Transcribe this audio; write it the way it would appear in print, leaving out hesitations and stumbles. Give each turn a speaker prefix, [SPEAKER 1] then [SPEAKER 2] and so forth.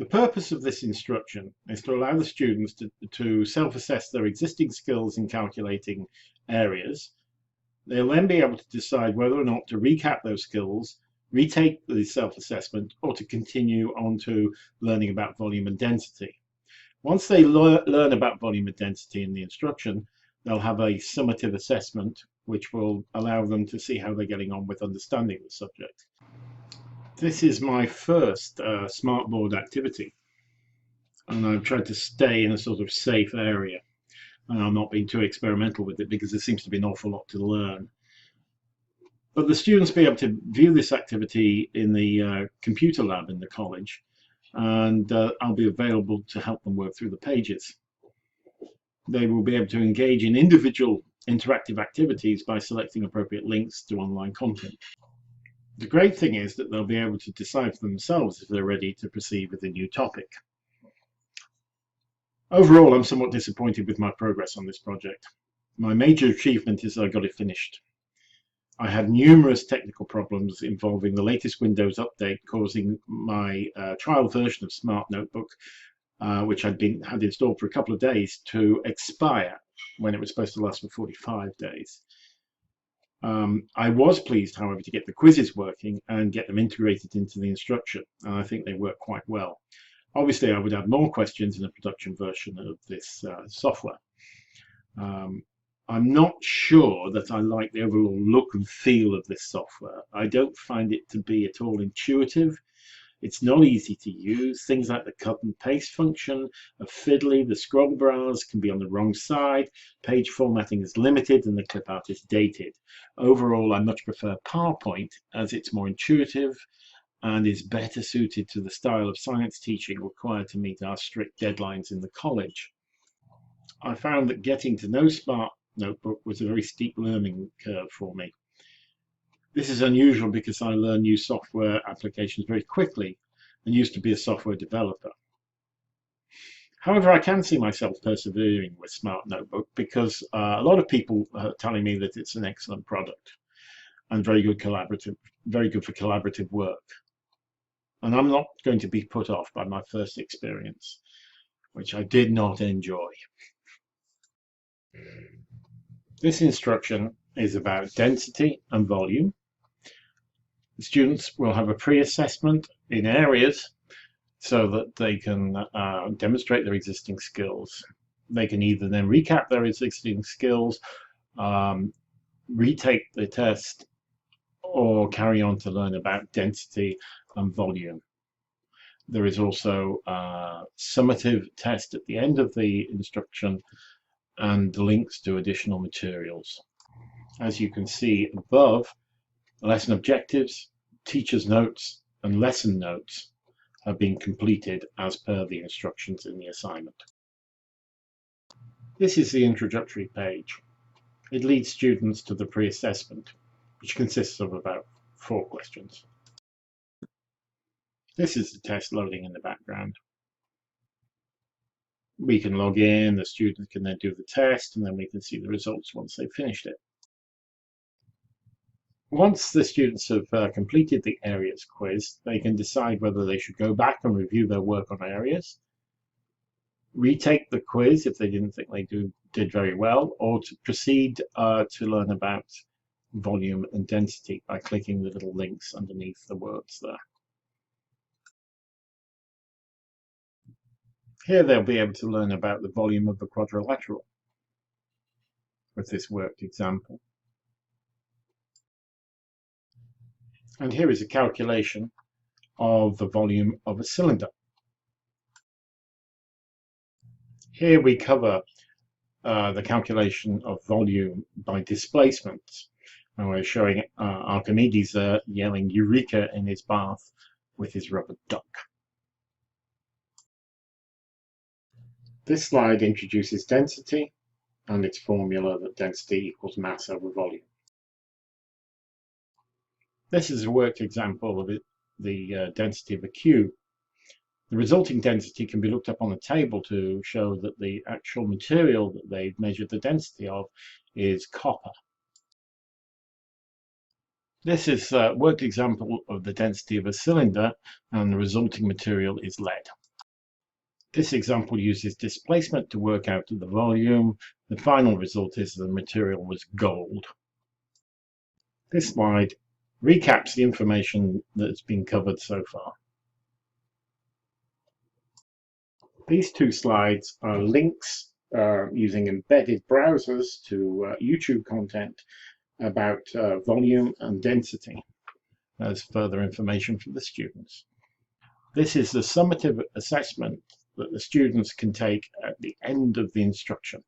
[SPEAKER 1] The purpose of this instruction is to allow the students to self-assess their existing skills in calculating areas. They'll then be able to decide whether or not to recap those skills, retake the self-assessment, or to continue on to learning about volume and density. Once they learn about volume and density in the instruction, they'll have a summative assessment, which will allow them to see how they're getting on with understanding the subject. This is my first smartboard activity, and I've tried to stay in a sort of safe area. And I'm not being too experimental with it because there seems to be an awful lot to learn. But the students will be able to view this activity in the computer lab in the college, and I'll be available to help them work through the pages. They will be able to engage in individual interactive activities by selecting appropriate links to online content. The great thing is that they'll be able to decide for themselves if they're ready to proceed with a new topic. Overall, I'm somewhat disappointed with my progress on this project. My major achievement is that I got it finished. I had numerous technical problems involving the latest Windows update causing my trial version of Smart Notebook, which had installed for a couple of days, to expire when it was supposed to last for 45 days. I was pleased, however, to get the quizzes working and get them integrated into the instruction, and I think they work quite well. Obviously, I would add more questions in a production version of this software. I'm not sure that I like the overall look and feel of this software. I don't find it to be at all intuitive. It's not easy to use. Things like the cut and paste function are fiddly, the scroll bars can be on the wrong side, page formatting is limited, and the clip art is dated. Overall, I much prefer PowerPoint as it's more intuitive and is better suited to the style of science teaching required to meet our strict deadlines in the college. I found that getting to know Smart Notebook was a very steep learning curve for me. This is unusual because I learn new software applications very quickly and used to be a software developer. However, I can see myself persevering with Smart Notebook because a lot of people are telling me that it's an excellent product and very good for collaborative work. And I'm not going to be put off by my first experience, which I did not enjoy. This instruction is about density and volume. The students will have a pre-assessment in areas so that they can demonstrate their existing skills. They can either then recap their existing skills, retake the test, or carry on to learn about density and volume. There is also a summative test at the end of the instruction and links to additional materials. As you can see above, lesson objectives, teacher's notes, and lesson notes have been completed as per the instructions in the assignment. This is the introductory page. It leads students to the pre-assessment, which consists of about 4 questions. This is the test loading in the background. We can log in, the students can then do the test, and then we can see the results once they've finished it. Once the students have completed the areas quiz, they can decide whether they should go back and review their work on areas, retake the quiz if they didn't think they did very well, or to proceed to learn about volume and density by clicking the little links underneath the words there. Here they'll be able to learn about the volume of the quadrilateral with this worked example. And here is a calculation of the volume of a cylinder. Here we cover the calculation of volume by displacement. And we're showing Archimedes yelling Eureka in his bath with his rubber duck. This slide introduces density and its formula that density equals mass over volume. This is a worked example of the density of a cube. The resulting density can be looked up on a table to show that the actual material that they've measured the density of is copper. This is a worked example of the density of a cylinder, and the resulting material is lead. This example uses displacement to work out the volume. The final result is the material was gold. This slide recaps the information that's been covered so far. These two slides are links using embedded browsers to YouTube content about volume and density as further information for the students. This is the summative assessment that the students can take at the end of the instruction.